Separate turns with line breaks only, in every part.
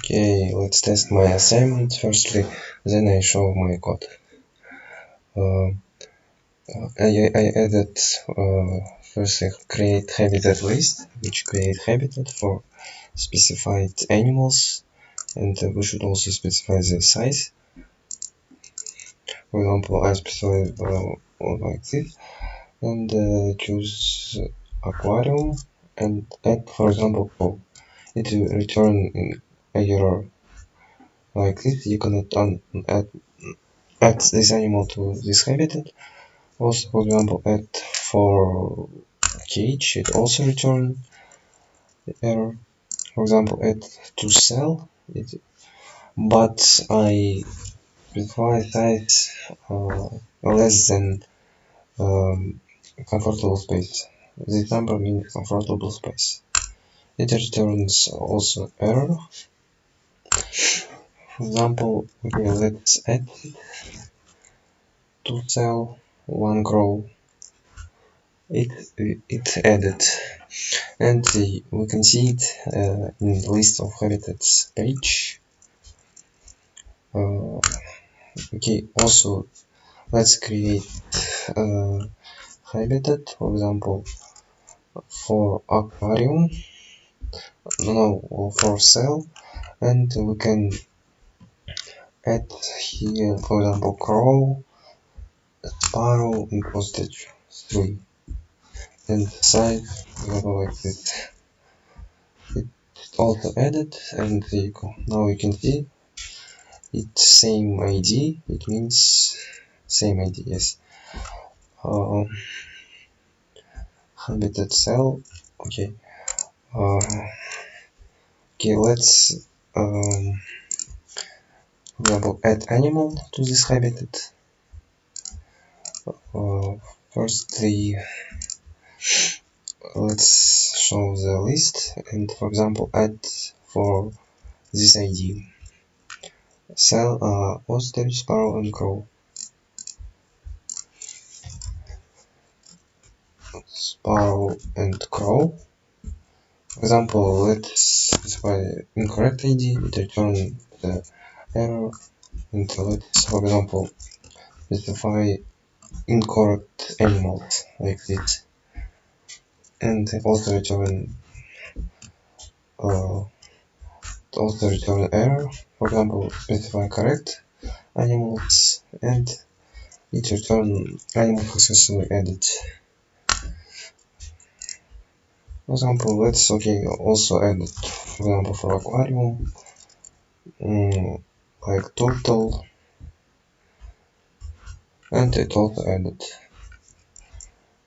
Okay, let's test my assignment firstly, then I show my code. I added first I create habitat list, which create habitat for specified animals, and we should also specify the size. For example, I specify like this, and choose aquarium and add, for example, it will return a error like this. You cannot add this animal to this habitat. Also, for example, add for cage, it also return error. For example, add to cell, but I specify size less than comfortable space. This number means comfortable space. It returns also error. For example, okay, let's add to cell one row. It added, and we can see it in the list of habitats page. Okay, also let's create a habitat, for example, for aquarium, no, for cell, and we can add here, for example, crow, sparrow, and ostrich 3, and size like this. It also added, and now you can see it's same ID. It means same ID. Yes. Habitat cell. Okay. Okay. Let's for example add animal to this habitat. Firstly, let's show the list, and for example add for this ID cell ostrich, sparrow, and crow. Sparrow and crow. For example, let's specify incorrect ID, it return the error, and let's, for example, specify incorrect animals like this, and also return error. For example, specify correct animals, and it return animal successfully added. For example, let's also add, for example, for aquarium, like turtle, and it also added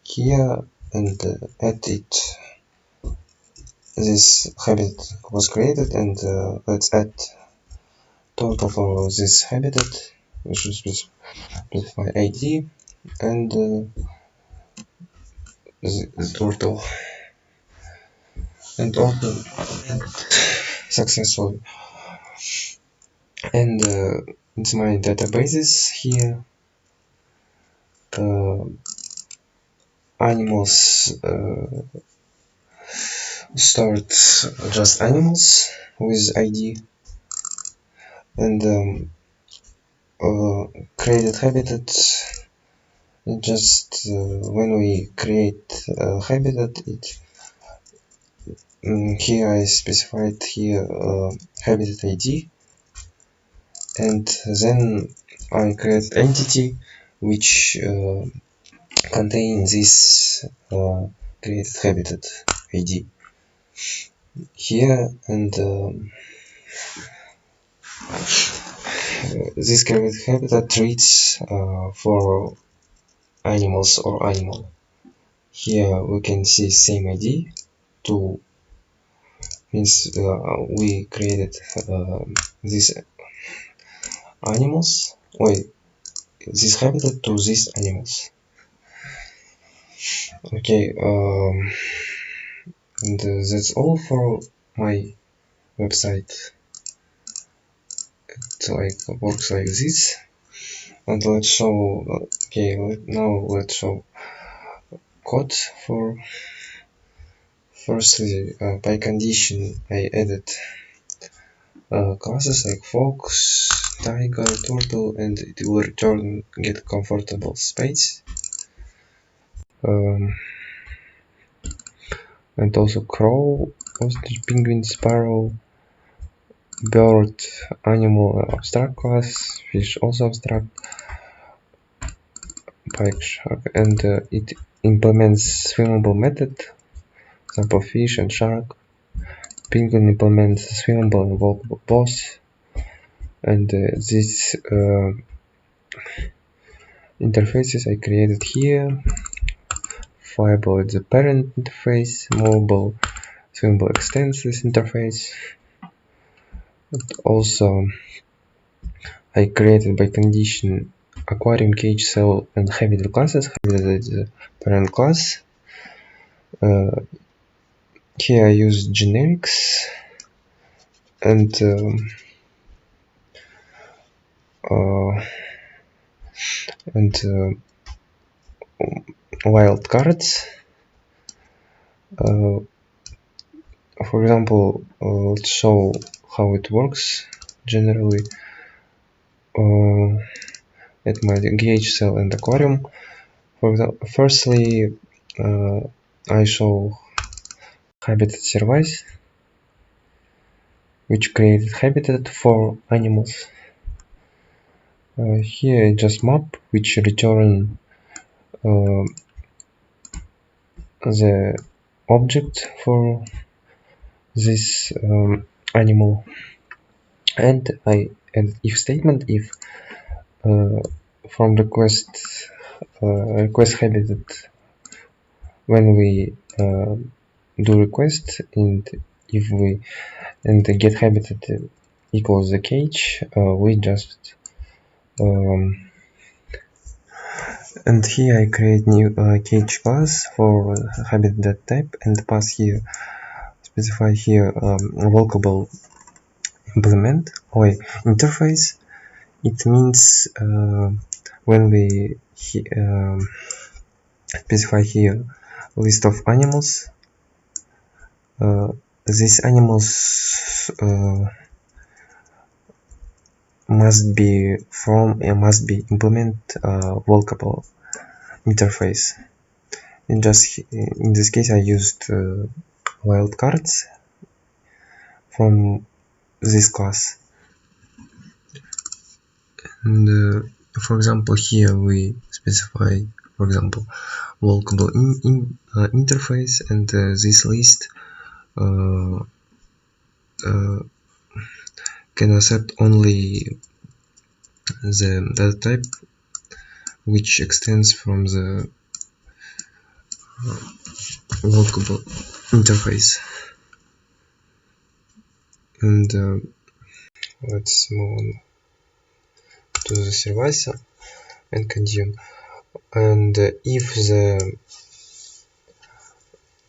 here, and add it. This habitat was created, and let's add total for this habitat. We should specify ID and the total, and also successful. And it's my databases here. Animals start just animals with ID, and created habitats. Just when we create a habitat, here I specified here habitat ID, and then I create entity which contain this created habitat ID here, and this created habitat treats for animals or animal. Here we can see same ID to means we created these animals, wait, this habitat to these animals. Okay, and that's all for my website. It works like this, and let's show. Okay, now let's show code for. Firstly, by condition, I added classes like fox, tiger, turtle, and it will return get comfortable space. And also crow, ostrich, penguin, sparrow, bird, animal, abstract class, fish also abstract, pike, shark, and it implements swimmable method, example fish and shark. Penguin implements swimmable and walkable both, and these interfaces I created here. Fireball is the parent interface, movable swimmable extends this interface. And also I created by condition aquarium, cage, cell, and habitat classes. Habitat is the parent class. Here I use generics and wildcards. For example, let's show how it works generally at my gauge cell and aquarium. For example, firstly, I show habitat service, which created habitat for animals. Here just map, which return the object for this animal, and I add if statement if from request habitat when we do request, and if we and the get habitat equals the cage, we just and here I create new cage class for habitat type and pass here specify here walkable implement or interface. It means when we specify here list of animals, these animals must be implement walkable interface. In this case I used wildcards from this class, and for example here we specify for example walkable interface, and this list can accept only the data type which extends from the walkable interface. And let's move on to the service and continue. And if the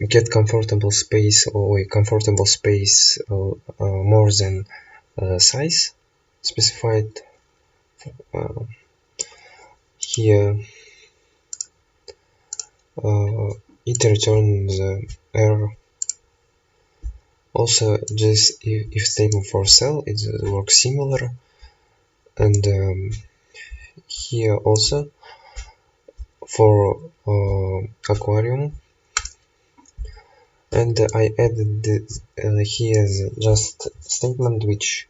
get comfortable space or a comfortable space more than size specified here, it returns the error. Also, this if statement for cell it works similar, and here also for aquarium, and I added here just statement which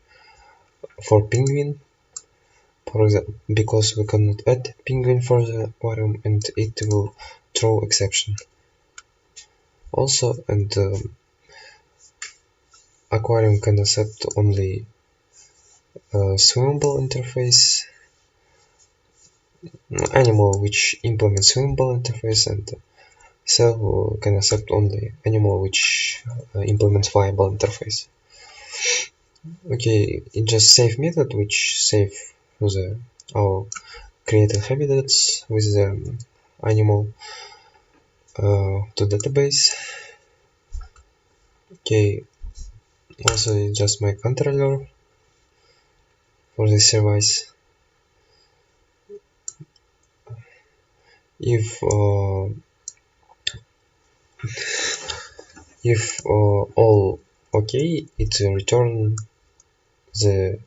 for penguin, for example, because we cannot add penguin for the aquarium and it will throw exception. Also, and aquarium can accept only swimmable interface, animal which implements swimmable interface, and cell can accept only animal which implements flyable interface. Okay, it just save method which save our created habitats with the animal to database. Okay, also just my controller for the service. If all okay, it return the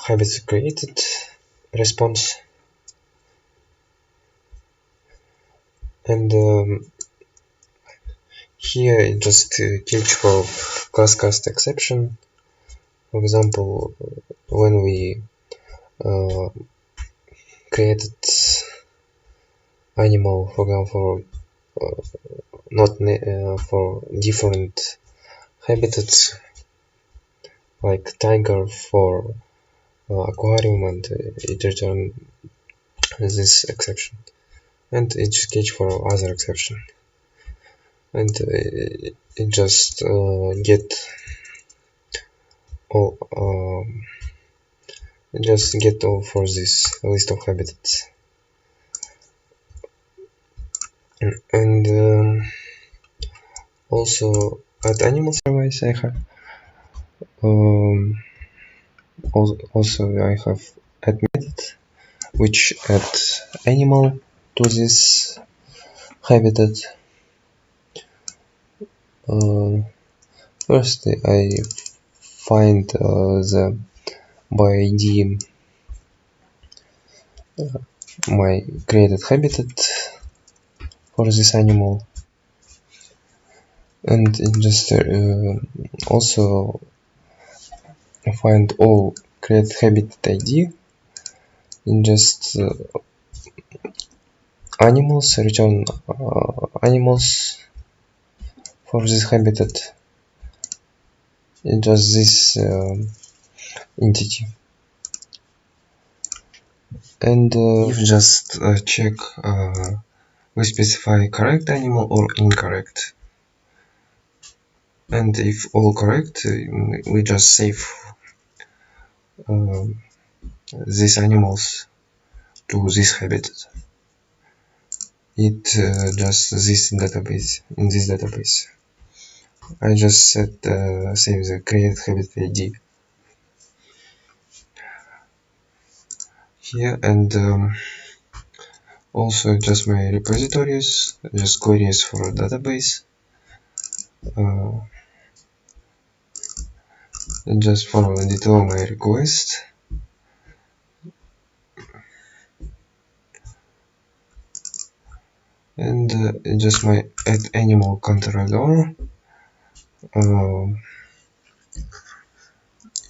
habits created response, and here it just catch for class cast exception. For example, when we created animal, for example, not for different habitats, like tiger for aquarium, and it returned this exception, and it catch for other exception, and it just get all for this list of habitats. And also at animal surveys I have also I have admitted which add animal to this habitat. First I find the by ID my created habitat for this animal, and it just also find all created habitat ID in just animals, return animals for this habitat in just this entity, and if just check we specify correct animal or incorrect, and if all correct we just save these animals to this habitat. It just this database, in this database I just set save the create habitat ID here, and also just my repositories, just queries for a database, and just follow and detail my request, and just my add animal controller.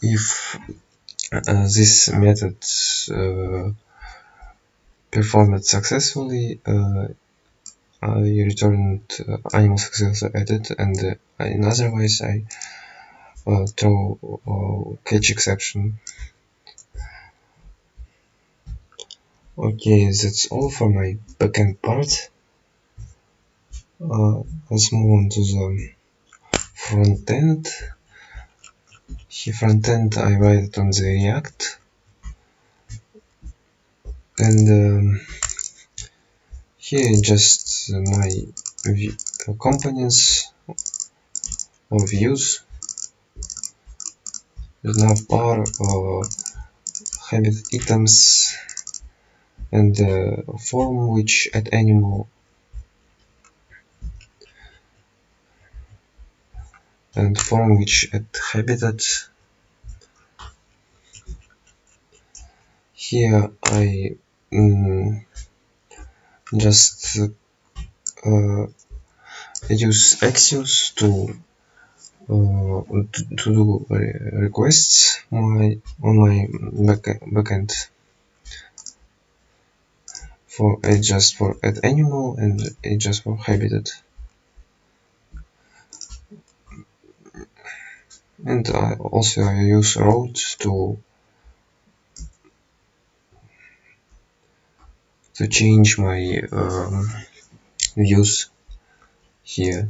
If this method performed successfully, I returned animal successfully added, and in other ways I throw catch exception. Okay, that's all for my backend part. Let's move on to the front end. Here front end I write it on the React, and here just my components or views with navbar, habit items, and form which add animal, and form which add habitat. Here I just use Axios to do requests on my backend for just for add animal and just for habitat, and I use route to change my views here.